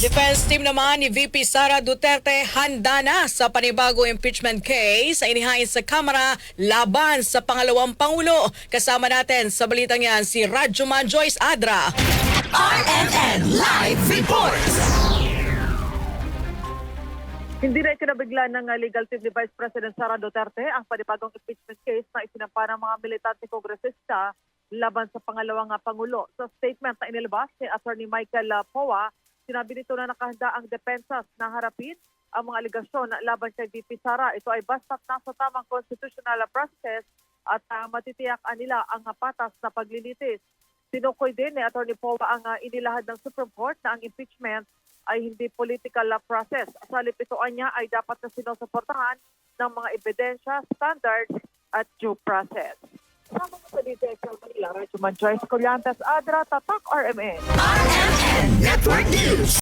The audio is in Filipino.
Defense team naman ni VP Sara Duterte handa na sa panibagong impeachment case sa inihain sa Kamara laban sa pangalawang Pangulo. Kasama natin sa balitang yan si Rajuman Joyce Adra. RMN Live Reports! Hindi na ikinabigla ng legal team ni Vice President Sara Duterte ang panibagong impeachment case na isinampa ng mga militante kongresista laban sa pangalawang Pangulo. Sa statement na inilabas ni Attorney Michael Poa, sinabi nito na nakahanda ang depensa na harapin ang mga aligasyon laban kay VP Sara. Ito ay basta't nasa tamang constitutional process at matitiyak nila ang patas na paglilitis. Tinukoy din ni Attorney Poa ang inilahad ng Supreme Court na ang impeachment ay hindi political process. Sa lipituan niya ay dapat na sinusuportahan ng mga ebidensya, standards at due process. Sama mo sa DTXL Manila, Rajuman Joyce Collantes Adra, Tatak RMN. RMN Network News!